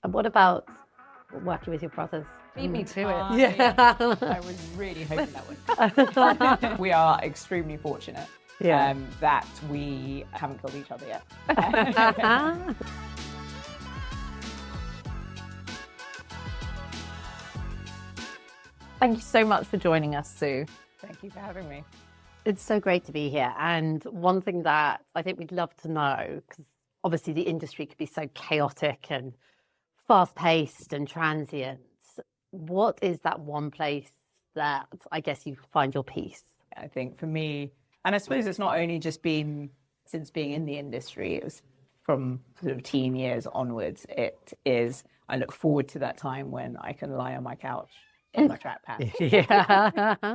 And what about working with your brothers? Beat me to it. Yeah. I was really hoping that would. We are extremely fortunate that we haven't killed each other yet. Thank you so much for joining us, Sue. Thank you for having me. It's so great to be here. And one thing that I think we'd love to know, because obviously the industry could be so chaotic and fast-paced and transient. What is that one place that I guess you find your peace? I think for me, and I suppose it's not only just been since being in the industry, it was from sort of teen years onwards. It is, I look forward to that time when I can lie on my couch in my track pants.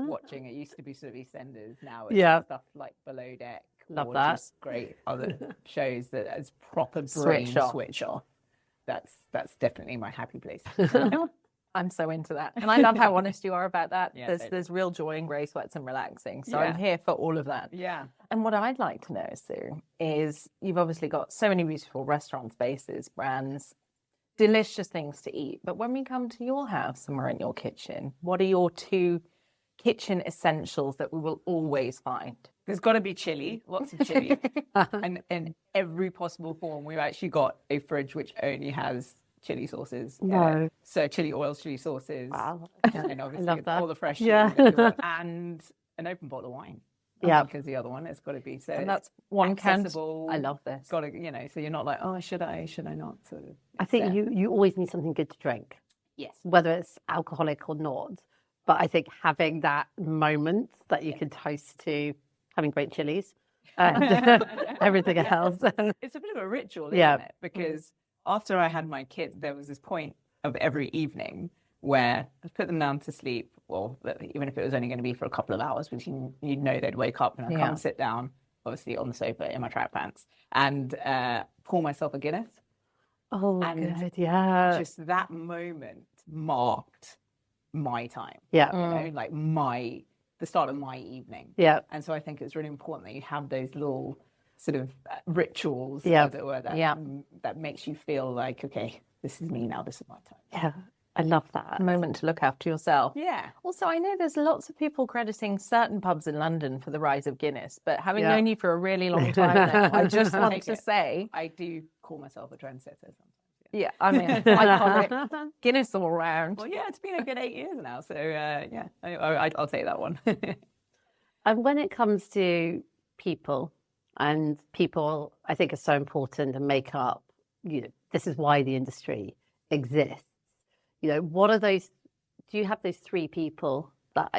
Watching, it used to be sort of EastEnders, now it's stuff like Below Deck. Love that. Just great other shows that as proper brain switch off. That's definitely my happy place. I'm so into that. And I love how honest you are about that. Yeah, there's real joy in grey sweats and relaxing. So I'm here for all of that. Yeah. And what I'd like to know, Sue, is you've obviously got so many beautiful restaurant spaces, brands, delicious things to eat. But when we come to your house and we're in your kitchen, what are your two kitchen essentials that we will always find? There's got to be chili, lots of chili, and in every possible form. We've actually got a fridge which only has chili sauces. No. So chili oils, chili sauces. Wow. And obviously love that. all the fresh chili that you want, and an open bottle of wine. Yeah. Because the other one, it's got to be so. And that's one can. Accessible. I love this. Got to, so you're not like, oh, should I not? Sort of. I think you always need something good to drink. Yes. Whether it's alcoholic or not. But I think having that moment that you can toast to having great chilies and everything else. It's a bit of a ritual, isn't it? Because after I had my kids, there was this point of every evening where I'd put them down to sleep, or even if it was only going to be for a couple of hours, because you'd know they'd wake up, and I'd come and sit down, obviously on the sofa in my track pants, and pour myself a Guinness. Oh, and good, yeah. Just that moment marked my time. Yeah. Like the start of my evening. Yeah. And so I think it's really important that you have those little sort of rituals, as it were, that makes you feel like, okay, this is me now, this is my time. Yeah, I love that. A moment to look after yourself. Yeah. Also, I know there's lots of people crediting certain pubs in London for the rise of Guinness, but having known you for a really long time now, I just want to say... I do call myself a trendsetter sometimes. Yeah, I mean, iconic. Guinness all around. Well, yeah, it's been a good 8 years now, so I'll take that one. And when it comes to people, and people I think are so important and make up, this is why the industry exists. What are those, do you have those three people that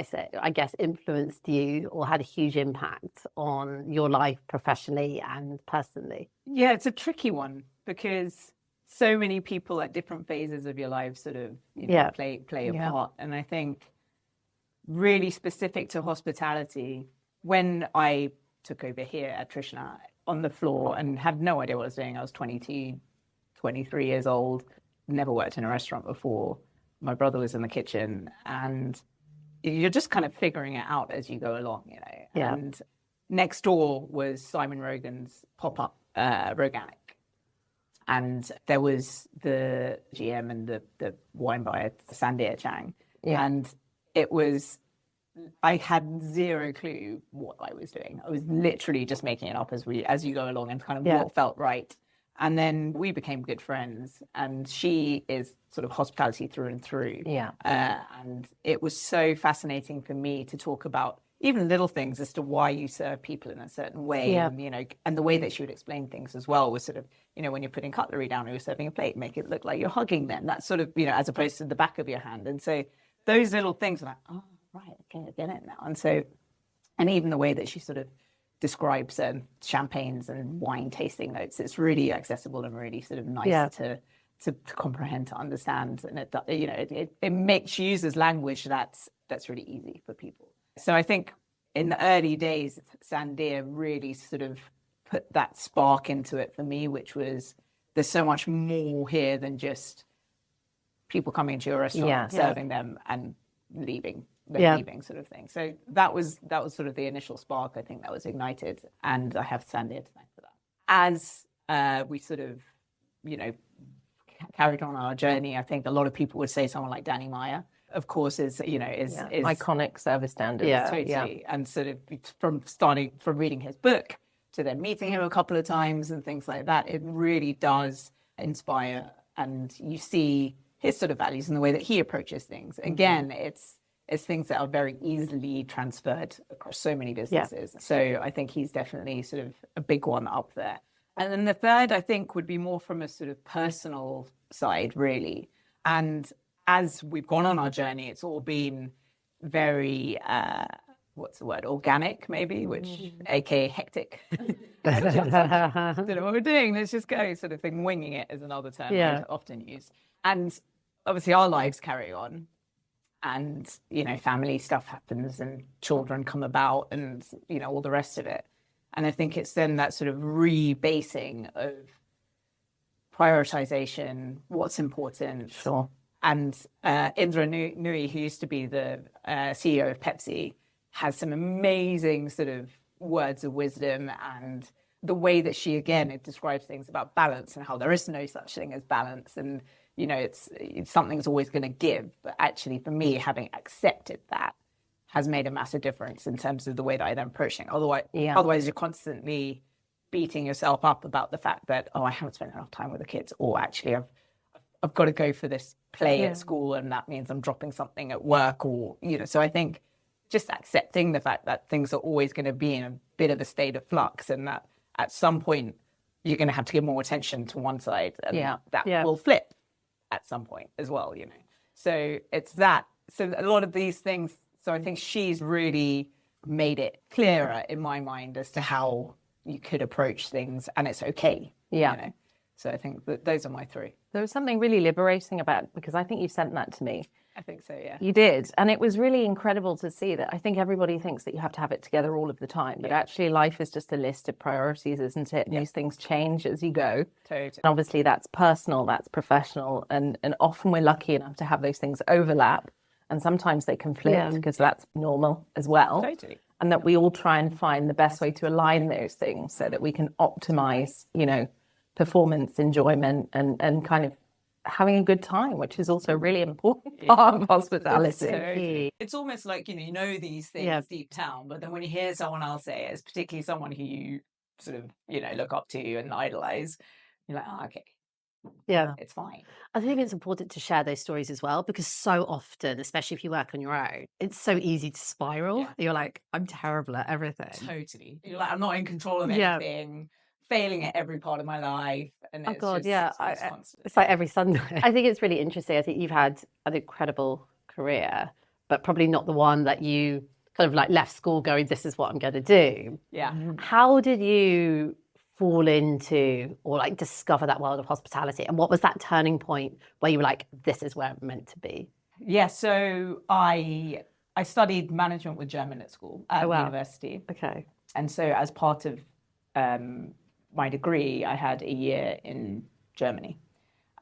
I guess influenced you or had a huge impact on your life professionally and personally? Yeah, it's a tricky one because so many people at different phases of your life sort of play a part. And I think really specific to hospitality, when I took over here at Trishna on the floor and had no idea what I was doing, I was 22, 23 years old, never worked in a restaurant before. My brother was in the kitchen and you're just kind of figuring it out as you go along, Yeah. And next door was Simon Rogan's pop-up Roganic. And there was the GM and the wine buyer, Sandia Chang. Yeah. And I had zero clue what I was doing. I was literally just making it up as you go along and kind of what felt right. And then we became good friends. And she is sort of hospitality through and through. Yeah. And it was so fascinating for me to talk about even little things as to why you serve people in a certain way. Yeah. And, and the way that she would explain things as well was sort of, when you're putting cutlery down or you're serving a plate, make it look like you're hugging them. That's sort of, as opposed to the back of your hand. And so those little things are like, oh, right, okay, I get it now. And so, and even the way that she sort of describes champagnes and wine tasting notes, it's really accessible and really sort of nice to comprehend, to understand. And it makes uses language that's really easy for people. So I think in the early days, Sandia really sort of put that spark into it for me, which was there's so much more here than just people coming to your restaurant, serving them and leaving sort of thing. So that was sort of the initial spark, I think, that was ignited. And I have Sandia to thank for that. As we sort of, carried on our journey, I think a lot of people would say someone like Danny Meyer, of course, is iconic service standards. Yeah. totally. And sort of from reading his book to then meeting him a couple of times and things like that, it really does inspire. And you see his sort of values and the way that he approaches things. Again, it's things that are very easily transferred across so many businesses. Yeah. So I think he's definitely sort of a big one up there. And then the third, I think, would be more from a sort of personal side, really. And as we've gone on our journey, it's all been very, what's the word, organic, maybe, which, aka hectic. Don't know what we're doing, let's just go, sort of thing. Winging it is another term I often use. And obviously our lives carry on. And, family stuff happens and children come about and, all the rest of it. And I think it's then that sort of rebasing of prioritization, what's important. Sure. And Indra Nooyi, who used to be the CEO of Pepsi, has some amazing sort of words of wisdom, and the way that she, again, it describes things about balance and how there is no such thing as balance. And, it's something's always going to give. But actually, for me, having accepted that has made a massive difference in terms of the way that I then approach things. Otherwise, you're constantly beating yourself up about the fact that, I haven't spent enough time with the kids, or actually I've got to go for this play at school, and that means I'm dropping something at work, or, so I think just accepting the fact that things are always going to be in a bit of a state of flux, and that at some point you're going to have to give more attention to one side, and that will flip at some point as well, So it's that. So a lot of these things, so I think she's really made it clearer in my mind as to how you could approach things, and it's okay. Yeah. So I think that those are my three. There was something really liberating about, because I think you sent that to me. I think so, yeah. You did. And it was really incredible to see that. I think everybody thinks that you have to have it together all of the time, but actually life is just a list of priorities, isn't it? And these things change as you go. Totally. And obviously that's personal, that's professional. And often we're lucky enough to have those things overlap. And sometimes they conflict, because that's normal as well. Totally. And that we all try and find the best way to align those things so that we can optimize, performance, enjoyment, and kind of having a good time, which is also a really important part of hospitality. It's almost like, these things deep down, but then when you hear someone else say it, it's particularly someone who you sort of, look up to and idolize, you're like, okay. Yeah, it's fine. I think it's important to share those stories as well, because so often, especially if you work on your own, it's so easy to spiral. Yeah. You're like, I'm terrible at everything. Totally. You're like, I'm not in control of anything, failing at every part of my life. And it's it's like every Sunday. I think it's really interesting. I think you've had an incredible career, but probably not the one that you kind of like left school going, this is what I'm going to do. Yeah. How did you fall into or like discover that world of hospitality, and what was that turning point where you were like, this is where I'm meant to be? Yeah, so I studied management with German at school at university. Okay. And so as part of my degree, I had a year in Germany,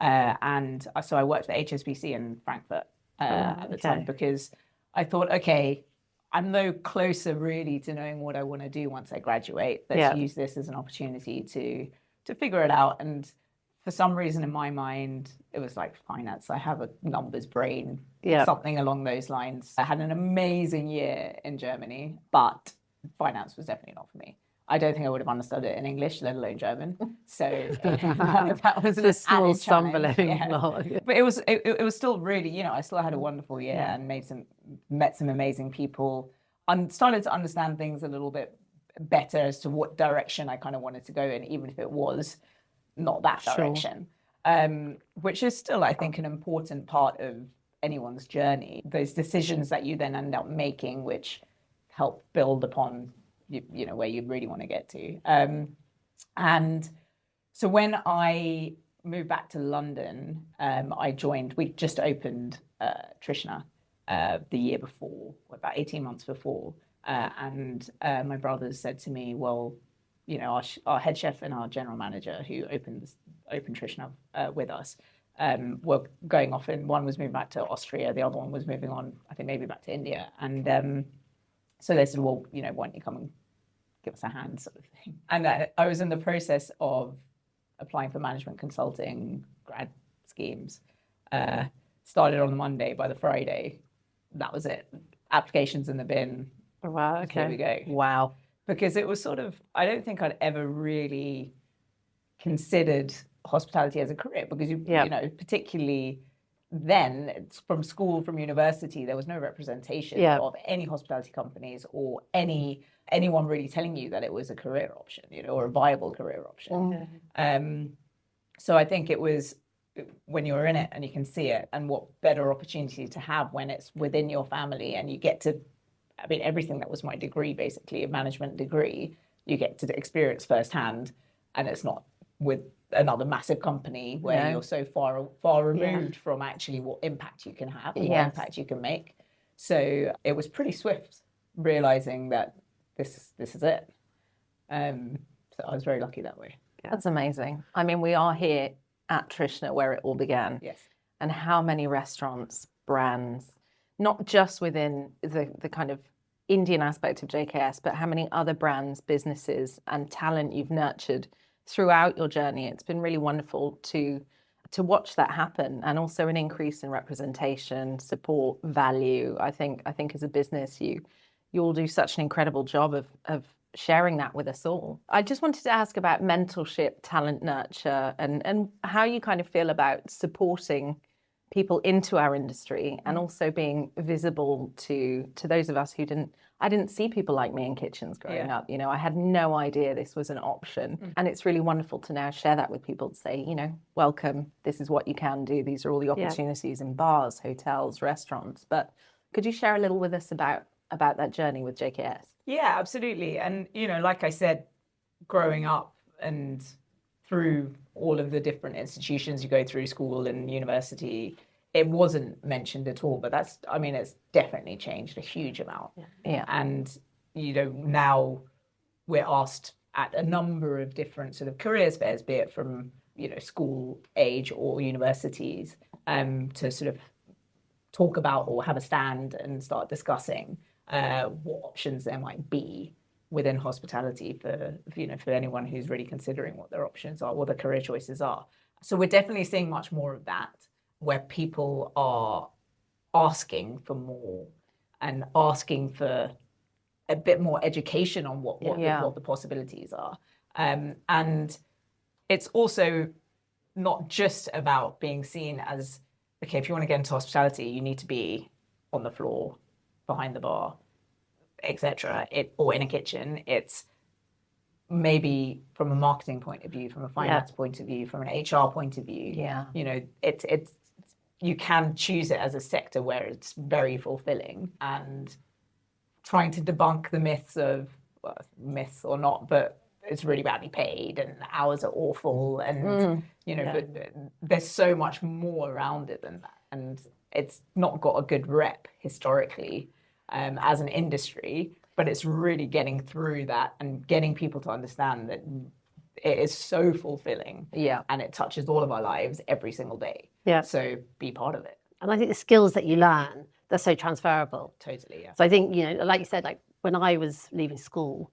and so I worked for HSBC in Frankfurt at the time, because I thought, okay, I'm no closer really to knowing what I want to do once I graduate. Let's use this as an opportunity to figure it out. And for some reason in my mind, it was like finance. I have a numbers brain, something along those lines. I had an amazing year in Germany, but finance was definitely not for me. I don't think I would have understood it in English, let alone German. So that was a small stumbling block. But it was still really, I still had a wonderful year and met some amazing people, and started to understand things a little bit better as to what direction I kind of wanted to go in, even if it was not that direction. Which is still, I think, an important part of anyone's journey. Those decisions that you then end up making, which help build upon where you really want to get to. And so when I moved back to London, we just opened Trishna the year before, about 18 months before. And my brothers said to me, well, our head chef and our general manager who opened Trishna with us were going off, and one was moving back to Austria, the other one was moving on, I think maybe back to India. And so they said, well, why don't you come and give us a hand, sort of thing. And I was in the process of applying for management consulting grad schemes. Started on the Monday. By the Friday, that was it. Applications in the bin. Wow. Okay. Here we go. Wow. Because it was sort of, I don't think I'd ever really considered hospitality as a career, because you know, particularly then, it's from school, from university, there was no representation of any hospitality companies or anyone really telling you that it was a career option, you know, or a viable career option. So I think it was when you're in it and you can see it, and what better opportunity to have when it's within your family and you get to, I mean, everything that was my degree, basically a management degree, you get to experience firsthand, and it's not with another massive company where you're so far removed from actually what impact you can have and what impact you can make. So it was pretty swift realizing that this is it. So I was very lucky that way. That's amazing. I mean, we are here at Trishna where it all began. Yes. And how many restaurants, brands, not just within the kind of Indian aspect of JKS, but how many other brands, businesses, and talent you've nurtured throughout your journey. It's been really wonderful to watch that happen, and also an increase in representation, support, value. I think as a business, you all do such an incredible job of sharing that with us all. I just wanted to ask about mentorship, talent nurture, and how you kind of feel about supporting people into our industry, and also being visible to those of us who I didn't see people like me in kitchens growing up. You know, I had no idea this was an option. And it's really wonderful to now share that with people, to say, you know, welcome, this is what you can do. These are all the opportunities in bars, hotels, restaurants. But could you share a little with us about that journey with JKS? Yeah, absolutely. And, you know, like I said, growing up and through all of the different institutions you go through, school and university, it wasn't mentioned at all. But that's, I mean, it's definitely changed a huge amount. Yeah. And, you know, now we're asked at a number of different sort of careers fairs, be it from, you know, school age or universities, to sort of talk about or have a stand and start discussing what options there might be within hospitality for, you know, for anyone who's really considering what their options are, what their career choices are. So we're definitely seeing much more of that, where people are asking for more and asking for a bit more education on what the possibilities are. And it's also not just about being seen as, okay, if you want to get into hospitality, you need to be on the floor, behind the bar, etc., or in a kitchen. It's maybe from a marketing point of view, from a finance point of view, from an HR point of view. You know, it's you can choose it as a sector where it's very fulfilling, and trying to debunk the myths of, well, myths or not, but it's really badly paid and the hours are awful, and you know, but there's so much more around it than that, and it's not got a good rep historically as an industry, but it's really getting through that and getting people to understand that it is so fulfilling, and it touches all of our lives every single day. So be part of it. And I think the skills that you learn, they're so transferable. Totally, So I think, you know, like you said, like when I was leaving school,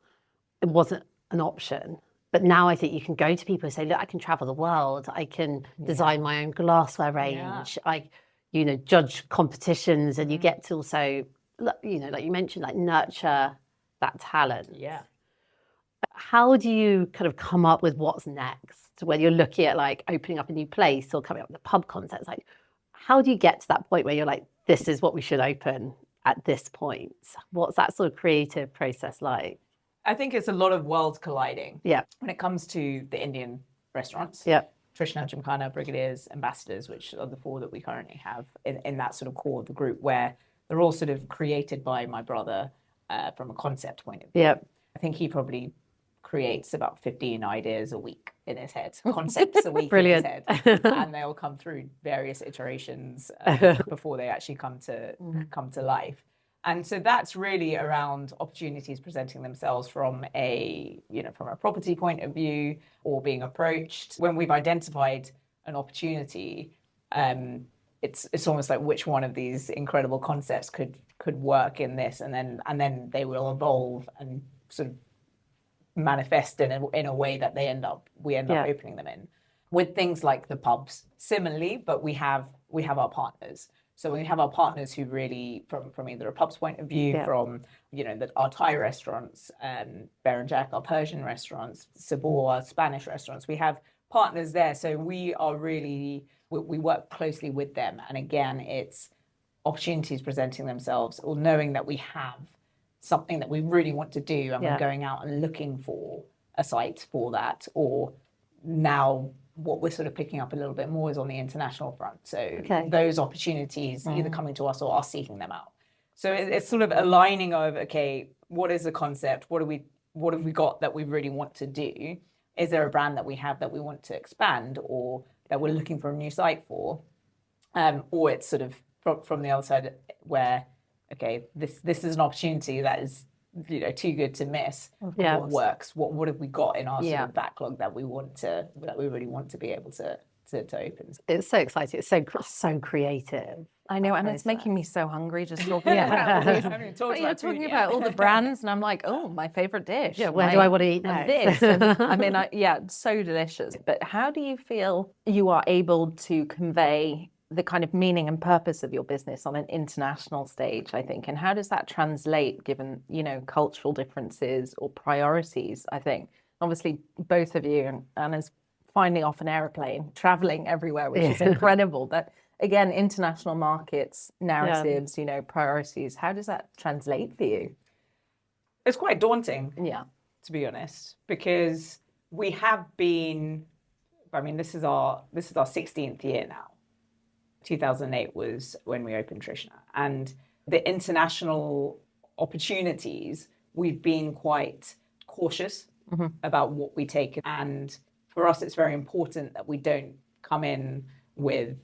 it wasn't an option. But now I think you can go to people and say, look, I can travel the world. I can design my own glassware range. I, you know, judge competitions, and you get to also, you know, like you mentioned, like nurture that talent. How do you kind of come up with what's next when you're looking at like opening up a new place or coming up with a pub concept? Like, how do you get to that point where you're like, this is what we should open at this point? What's that sort of creative process like? I think it's a lot of worlds colliding. When it comes to the Indian restaurants. Trishna, Gymkhana, Brigadiers, Ambassadors, which are the 4 that we currently have in that sort of core of the group, where they're all sort of created by my brother from a concept point of view. I think he probably creates about 15 ideas a week in his head, concepts a week in his head, and they all come through various iterations before they actually come to life. And so that's really around opportunities presenting themselves from a property point of view, or being approached. When we've identified an opportunity, it's almost like which one of these incredible concepts could work in this, and then they will evolve and sort of manifest in a way that we end up opening them in. With things like the pubs, similarly, but we have our partners. So we have our partners who really, from either a pub's point of view, from our Thai restaurants, Bear and Jack, our Persian restaurants, Sabor, our Spanish restaurants. We have partners there, so we work closely with them. And again, it's opportunities presenting themselves, or knowing that we have something that we really want to do, and we're going out and looking for a site for that. Or now, what we're sort of picking up a little bit more is on the international front. So those opportunities either coming to us or us seeking them out. So it's sort of aligning of, okay, what is the concept? What have we got that we really want to do? Is there a brand that we have that we want to expand, or that we're looking for a new site for? Or it's sort of from the other side where, okay, this is an opportunity that is too good to miss. What works? What have we got in our sort of backlog that we really want to be able to open? It's so exciting. It's so creative. I know, and it's making me so hungry just talking about this. You're talking about all the brands, and I'm like, oh, my favorite dish. Yeah, where do I want to eat next? This. And, I mean, it's so delicious. But how do you feel you are able to convey the kind of meaning and purpose of your business on an international stage, I think? And how does that translate given, cultural differences or priorities, I think? Obviously, both of you, and Anna's finally off an airplane, traveling everywhere, which is incredible. But again, international markets, narratives, priorities, how does that translate for you? It's quite daunting, to be honest, because we have been, this is our 16th year now. 2008 was when we opened Trishna, and the international opportunities, we've been quite cautious about what we take. And for us, it's very important that we don't come in with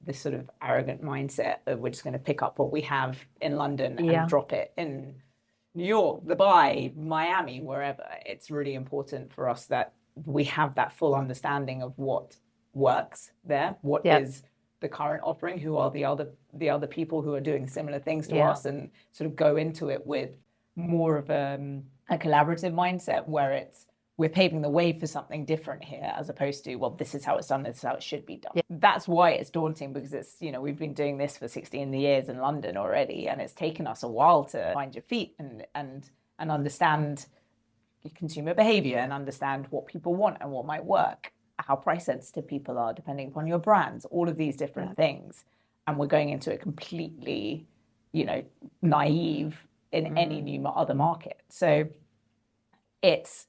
this sort of arrogant mindset of we're just going to pick up what we have in London and drop it in New York, Dubai, Miami, wherever. It's really important for us that we have that full understanding of what works there, what is the current offering, who are the other people who are doing similar things to us, and sort of go into it with more of a collaborative mindset where we're paving the way for something different here, as opposed to, well, this is how it's done, this is how it should be done. That's why it's daunting, because it's, we've been doing this for 16 years in London already, and it's taken us a while to find your feet and understand consumer behavior and understand what people want and what might work, how price sensitive people are depending upon your brands, all of these different things. And we're going into it completely, naive in any new other market. So it's,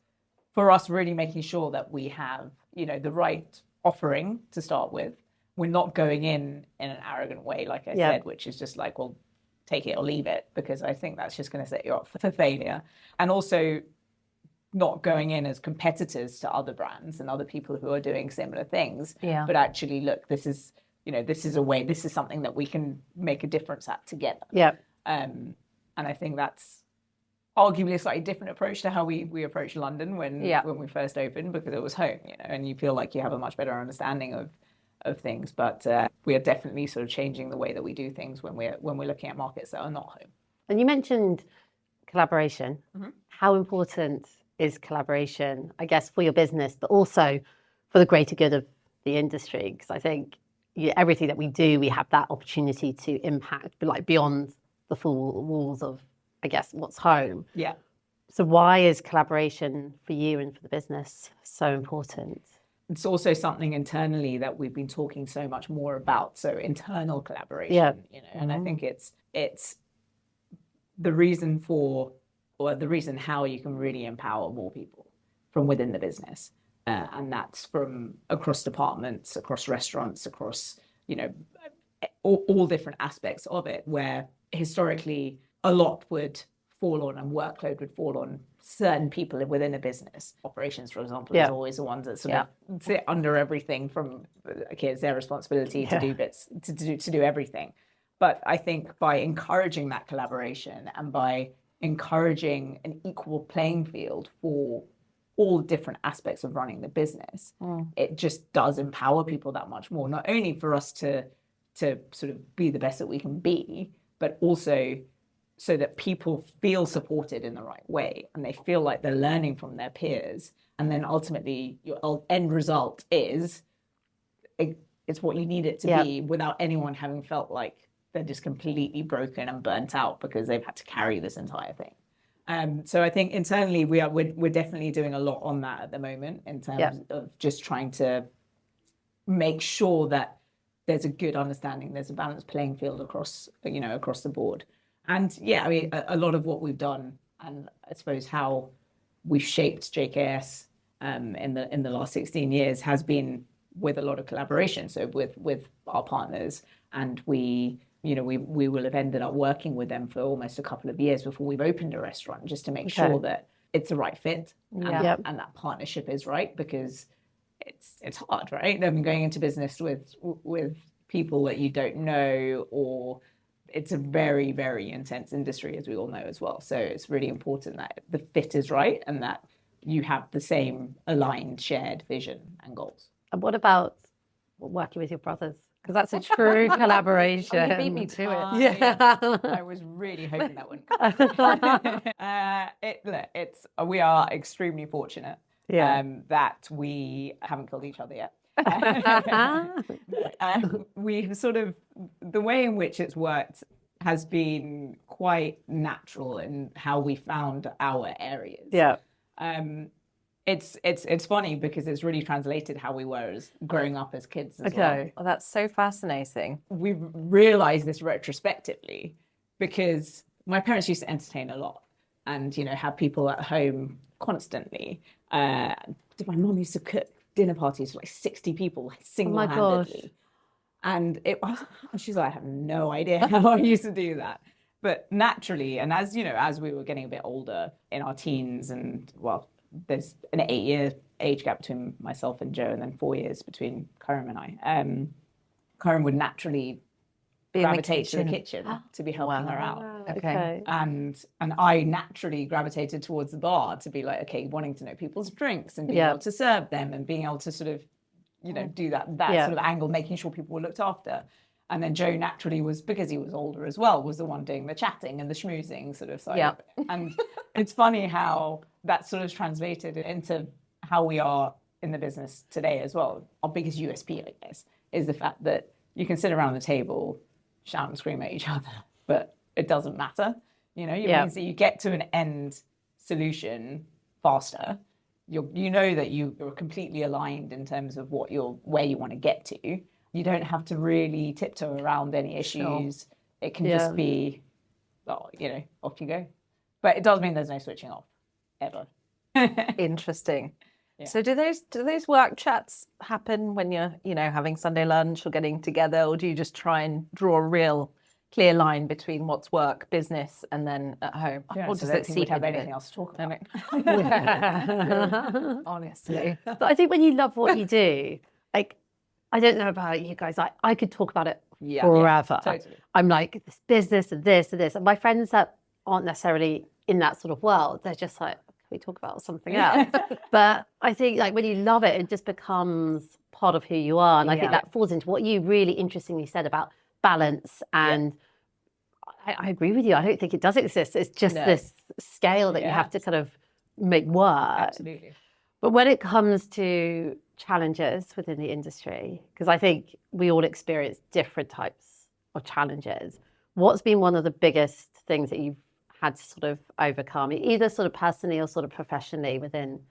for us, really making sure that we have, the right offering to start with. We're not going in an arrogant way, like I said, which is just like, well, take it or leave it, because I think that's just going to set you up for failure. And also not going in as competitors to other brands and other people who are doing similar things, but actually, look, this is a way, this is something that we can make a difference at together. And I think that's arguably a slightly different approach to how we approached London when we first opened, because it was home, and you feel like you have a much better understanding of things. But we are definitely sort of changing the way that we do things when we're looking at markets that are not home. And you mentioned collaboration. How important is collaboration, I guess, for your business, but also for the greater good of the industry? Because I think everything that we do, we have that opportunity to impact, like beyond the full walls of, I guess, what's home. So why is collaboration for you and for the business so important? It's also something internally that we've been talking so much more about. So internal collaboration, and I think it's the reason how you can really empower more people from within the business. And that's from across departments, across restaurants, across, all different aspects of it, where historically a lot would fall on, and workload would fall on certain people within a business. Operations, for example, is always the ones that sort of sit under everything from, okay, it's their responsibility to do bits, to do everything. But I think by encouraging that collaboration and by encouraging an equal playing field for all different aspects of running the business, it just does empower people that much more, not only for us to sort of be the best that we can be, but also so that people feel supported in the right way and they feel like they're learning from their peers. And then ultimately your end result is it's what you need it to be without anyone having felt like they're just completely broken and burnt out because they've had to carry this entire thing. So I think internally we're definitely doing a lot on that at the moment in terms of just trying to make sure that there's a good understanding, there's a balanced playing field across the board. And I mean, a lot of what we've done, and I suppose how we've shaped JKS in the last 16 years has been with a lot of collaboration. So with our partners, and we will have ended up working with them for almost a couple of years before we've opened a restaurant, just to make sure that it's the right fit and that partnership is right, because it's hard, right? I mean, going into business with people that you don't know, or it's a very, very intense industry, as we all know as well. So it's really important that the fit is right and that you have the same aligned, shared vision and goals. And what about working with your brothers? Because that's a true collaboration. You beat me to it. I was really hoping that wouldn't come. We are extremely fortunate that we haven't killed each other yet. We sort of, the way in which it's worked has been quite natural in how we found our areas. It's funny because it's really translated how we were as growing up as kids as well. Well, that's so fascinating. We've realized this retrospectively because my parents used to entertain a lot and, have people at home constantly. My mum used to cook dinner parties for like 60 people, like single-handedly. And she's like, I have no idea how I used to do that. But naturally, and as we were getting a bit older in our teens, and there's an 8-year age gap between myself and Joe, and then 4 years between Karim and I. Karim would naturally gravitate to the kitchen to be helping her out. Okay. And I naturally gravitated towards the bar to be like, okay, wanting to know people's drinks and being able to serve them and being able to sort of, do that sort of angle, making sure people were looked after. And then Joe naturally was, because he was older as well, was the one doing the chatting and the schmoozing sort of side of it. And it's funny how that sort of translated into how we are in the business today as well. Our biggest USP, I guess, is the fact that you can sit around the table, shout and scream at each other, but it doesn't matter. Means that you get to an end solution faster. You know that you're completely aligned in terms of where you want to get to. You don't have to really tiptoe around any issues. It can just be, off you go. But it does mean there's no switching off, ever. Interesting. So do those work chats happen when you're, having Sunday lunch or getting together, or do you just try and draw a real clear line between what's work, business, and then at home? Or does it seem to have anything else to talk about? Honestly. But I think when you love what you do, like, I don't know about you guys, I could talk about it forever. Totally. I'm like, this business and this and this. And my friends that aren't necessarily in that sort of world, they're just like, we talk about something else. But I think like when you love it, it just becomes part of who you are. And I think that falls into what you really interestingly said about balance. And I agree with you. I don't think it does exist. It's just this scale that you have to kind of make work. Absolutely. But when it comes to challenges within the industry, because I think we all experience different types of challenges, what's been one of the biggest things that you've had to sort of overcome, either sort of personally or sort of professionally within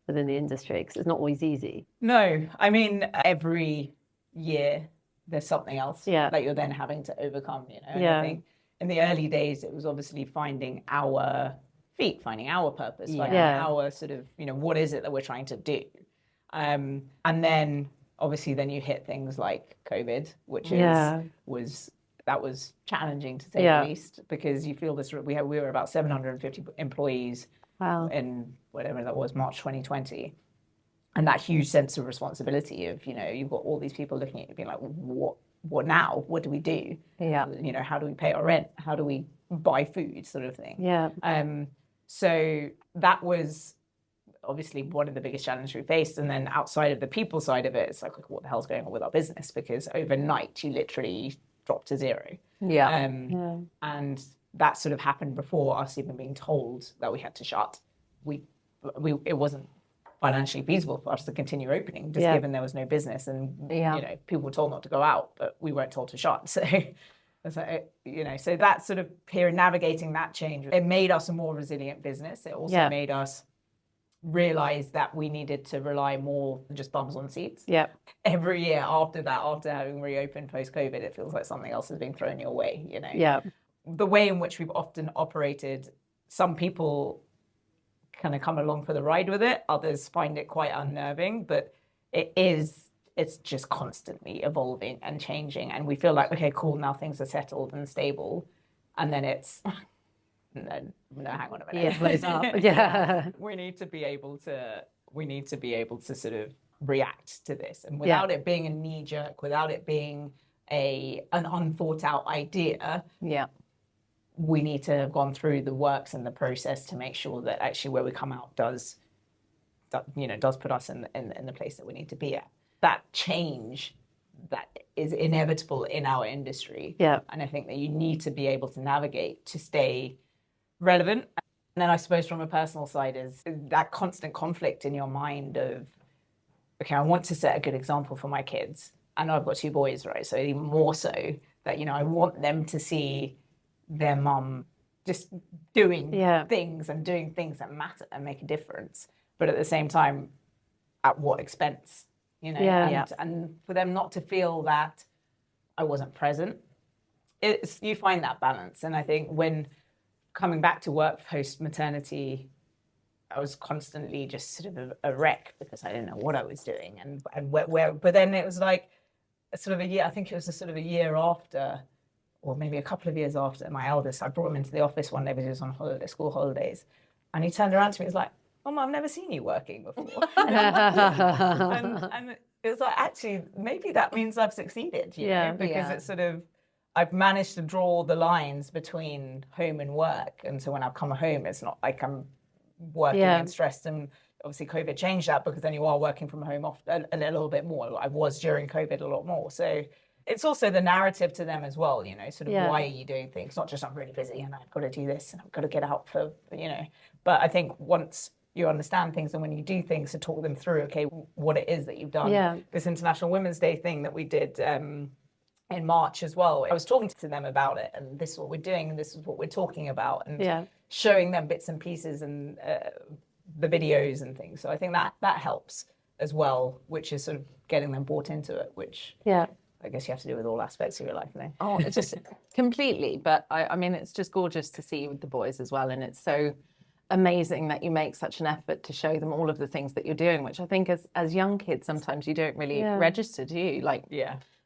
the industry? Because it's not always easy. No, I mean, every year there's something else that you're then having to overcome, And I think in the early days, it was obviously finding our feet, finding our purpose, finding our sort of, what is it that we're trying to do? And then obviously then you hit things like COVID, which was challenging to say the least, because you feel this, we were about 750 employees in whatever that was, March 2020. And that huge sense of responsibility of, you've got all these people looking at you being like, what now? What do we do? How do we pay our rent? How do we buy food, sort of thing? So that was obviously one of the biggest challenges we faced. And then outside of the people side of it, it's like, what the hell's going on with our business? Because overnight you literally dropped to zero. And that sort of happened before us even being told that we had to shut. It wasn't financially feasible for us to continue opening, just given there was no business and you know, people were told not to go out, but we weren't told to shut. So, you know, so that sort of period, navigating that change, it made us a more resilient business. It also made us realize that we needed to rely more than just bums on seats. Every year after that, after having reopened post-COVID, it feels like something else has been thrown your way, you know. The way in which we've often operated, some people kind of come along for the ride with it, others find it quite unnerving, but it's just constantly evolving and changing, and we feel like, okay, cool, now things are settled and stable, and then it's no, hang on a minute. It blows up. We need to be able to sort of react to this, and without it being a knee jerk, without it being an unthought out idea, we need to have gone through the works and the process to make sure that actually where we come out does put us in the place that we need to be at. That change that is inevitable in our industry. And I think that you need to be able to navigate to stay relevant. And then I suppose from a personal side is that constant conflict in your mind of, okay, I want to set a good example for my kids. I know I've got 2 boys, right? So even more so that, you know, I want them to see their mum just doing things and doing things that matter and make a difference. But at the same time, at what expense? You know, and for them not to feel that I wasn't present, you find that balance. And I think when coming back to work post maternity, I was constantly just sort of a wreck because I didn't know what I was doing and where. But then it was like sort of a year. I think it was a sort of a year after, or maybe a couple of years after my eldest. I brought him into the office one day because he was on holiday, school holidays, and he turned around to me. He was like, "Mum, I've never seen you working before." and it was like, actually, maybe that means I've succeeded, you know, because it's sort of, I've managed to draw the lines between home and work. And so when I come home, it's not like I'm working and stressed. And obviously COVID changed that, because then you are working from home a little bit more. I was during COVID a lot more. So it's also the narrative to them as well, you know, sort of why are you doing things? Not just I'm really busy and I've got to do this and I've got to get out for, you know. But I think once you understand things, and when you do things, to talk them through, okay, what it is that you've done. This International Women's Day thing that we did in March as well, I was talking to them about it, and this is what we're doing, and this is what we're talking about, and showing them bits and pieces and the videos and things. So I think that helps as well, which is sort of getting them bought into it, which I guess you have to do with all aspects of your life, though. Oh, it's just completely. But I mean, it's just gorgeous to see with the boys as well, and it's so amazing that you make such an effort to show them all of the things that you're doing, which I think as young kids sometimes you don't really register, do you? Like,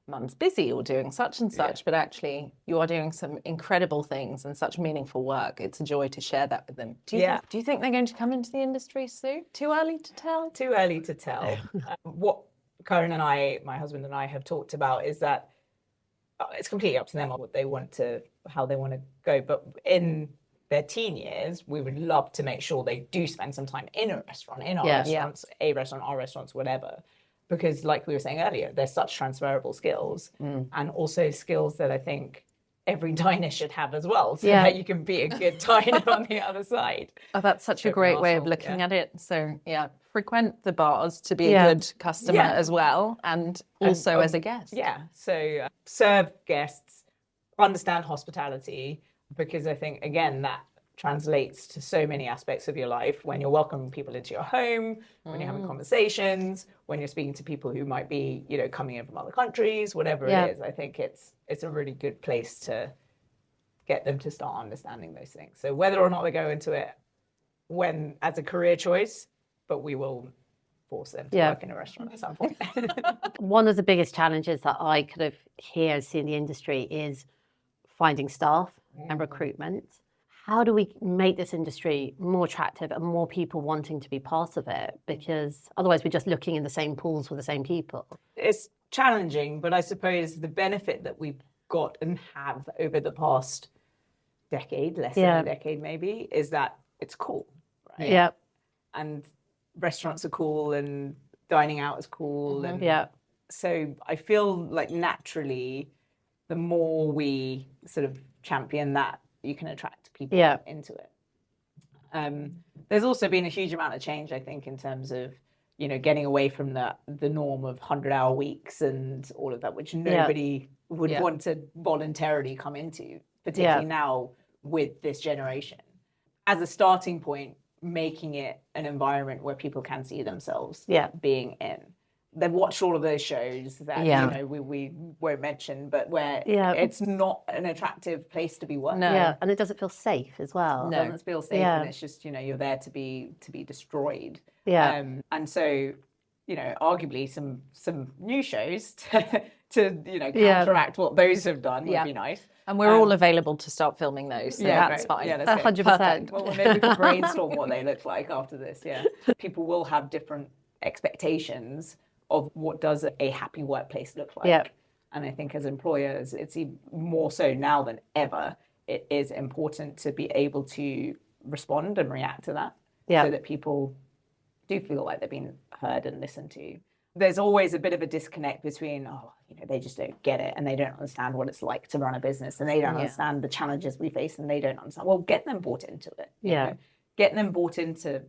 mum's busy or doing such and such, but actually you are doing some incredible things and such meaningful work. It's a joy to share that with them. Do you think they're going to come into the industry soon? Too early to tell? Too early to tell. What Karen and I, my husband and I, have talked about is that it's completely up to them what they want to, how they want to go. But in their teen years, we would love to make sure they do spend some time in a restaurant, in our restaurants, our restaurants, whatever. Because like we were saying earlier, there's such transferable skills, and also skills that I think every diner should have as well, so that you can be a good diner on the other side. Oh, that's such a great way of looking at it. So frequent the bars to be a good customer as well, and also as a guest. So serve guests, understand hospitality, because I think, again, that translates to so many aspects of your life. When you're welcoming people into your home, when you're having conversations, when you're speaking to people who might be, you know, coming in from other countries, whatever it is, I think it's a really good place to get them to start understanding those things. So whether or not they go into it when as a career choice, but we will force them to work in a restaurant at some point. One of the biggest challenges that I could have here see in the industry is finding staff and recruitment. How do we make this industry more attractive and more people wanting to be part of it? Because otherwise we're just looking in the same pools for the same people. It's challenging, but I suppose the benefit that we've got and have over the past decade, less than a decade maybe, is that it's cool, right? And restaurants are cool and dining out is cool. And so I feel like naturally, the more we sort of champion that, you can attract people into it. There's also been a huge amount of change, I think, in terms of getting away from the norm of 100-hour weeks and all of that, which nobody would want to voluntarily come into, particularly now with this generation. As a starting point, making it an environment where people can see themselves being in. They've watched all of those shows that we won't mention, but where it's not an attractive place to be working. No. And it doesn't feel safe as well. It doesn't feel safe, and it's just you're there to be destroyed. And so arguably some new shows to counteract what those have done would be nice. And we're all available to start filming those, so that's fine. Yeah, that's 100%. Well, maybe we can brainstorm what they look like after this. Yeah, people will have different expectations of what does a happy workplace look like. Yeah. And I think as employers, it's even more so now than ever, it is important to be able to respond and react to that so that people do feel like they're being heard and listened to. There's always a bit of a disconnect between, they just don't get it and they don't understand what it's like to run a business and they don't understand the challenges we face and they don't understand. Well, get them bought into it. Get them bought into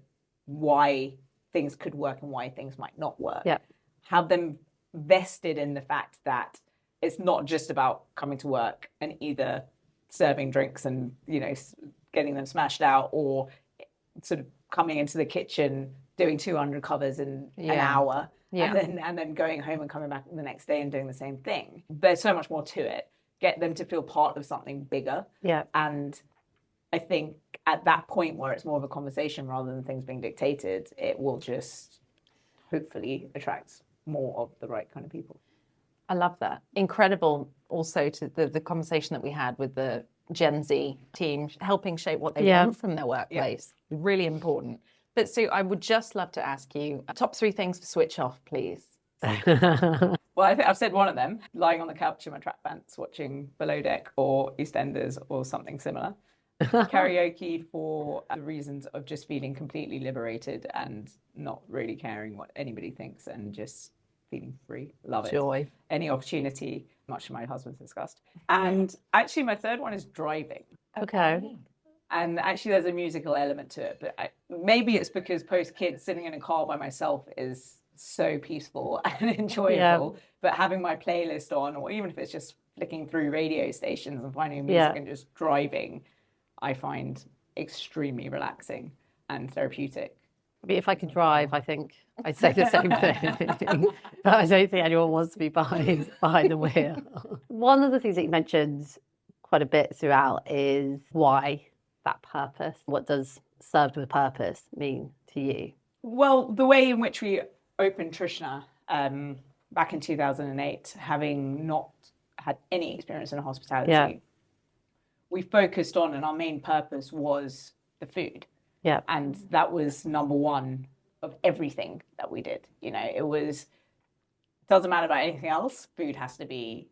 why things could work and why things might not work. Yeah. Have them vested in the fact that it's not just about coming to work and either serving drinks and, getting them smashed out or sort of coming into the kitchen, doing 200 covers in an hour and then going home and coming back the next day and doing the same thing. There's so much more to it. Get them to feel part of something bigger. Yeah. And I think at that point where it's more of a conversation rather than things being dictated, it will just hopefully attract more of the right kind of people. I love that. Incredible also to the conversation that we had with the Gen Z team, helping shape what they want from their workplace. Really important. But Sue, I would just love to ask you, top 3 things to switch off, please. Well, I think I've said one of them, lying on the couch in my track pants, watching Below Deck or EastEnders or something similar. Karaoke for the reasons of just feeling completely liberated and not really caring what anybody thinks and just feeling free. Love it. Joy. Any opportunity, much to my husband's disgust. And actually my third one is driving. Okay. And actually there's a musical element to it, but maybe it's because post-kids sitting in a car by myself is so peaceful and enjoyable, but having my playlist on, or even if it's just flicking through radio stations and finding music and just driving, I find extremely relaxing and therapeutic. I mean, if I could drive, I think I'd say the same thing. But I don't think anyone wants to be behind the wheel. One of the things that you mentioned quite a bit throughout is why that purpose. What does served with purpose mean to you? Well, the way in which we opened Trishna back in 2008, having not had any experience in hospitality, we focused on, and our main purpose was the food. Yeah. And that was number one of everything that we did. Doesn't matter about anything else. Food has to be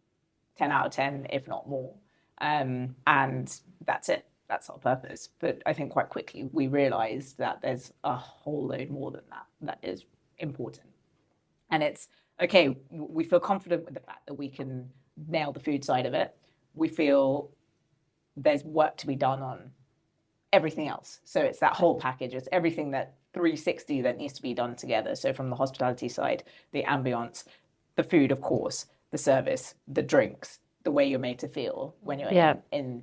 10 out of 10, if not more. And that's it. That's our purpose. But I think quite quickly we realized that there's a whole load more than that is important. And it's, okay, we feel confident with the fact that we can nail the food side of it. We feel there's work to be done on everything else. So it's that whole package. It's everything that 360 that needs to be done together. So from the hospitality side, the ambience, the food, of course, the service, the drinks, the way you're made to feel when you're in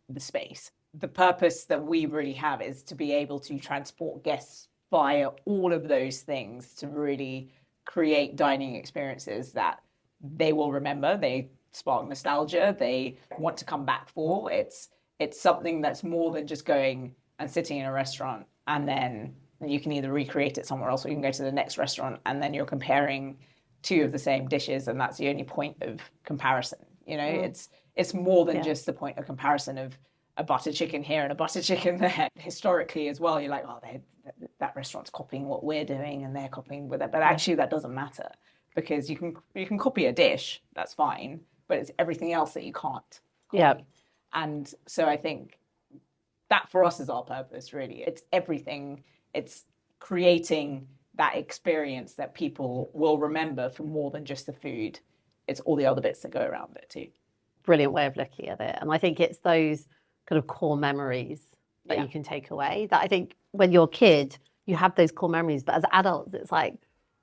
the space. The purpose that we really have is to be able to transport guests via all of those things to really create dining experiences that they will remember. They spark nostalgia. They want to come back for. It's something that's more than just going and sitting in a restaurant and then you can either recreate it somewhere else or you can go to the next restaurant and then you're comparing 2 of the same dishes and that's the only point of comparison. It's more than just the point of comparison of a butter chicken here and a butter chicken there. Historically as well, you're like, that restaurant's copying what we're doing and they're copying with it. But actually that doesn't matter because you can copy a dish, that's fine, but it's everything else that you can't copy. Yeah. And so I think that for us is our purpose, really. It's everything. It's creating that experience that people will remember for more than just the food. It's all the other bits that go around it too. Brilliant way of looking at it. And I think it's those kind of core memories that you can take away that I think when you're a kid, you have those core memories. But as adults, it's like,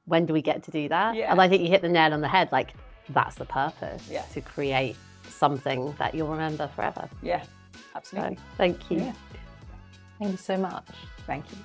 when do we get to do that? Yeah. And I think you hit the nail on the head. Like, that's the purpose, Yeah. to create something that you'll remember forever. Yeah, So, absolutely. thank you. Yeah. Thank you so much. Thank you.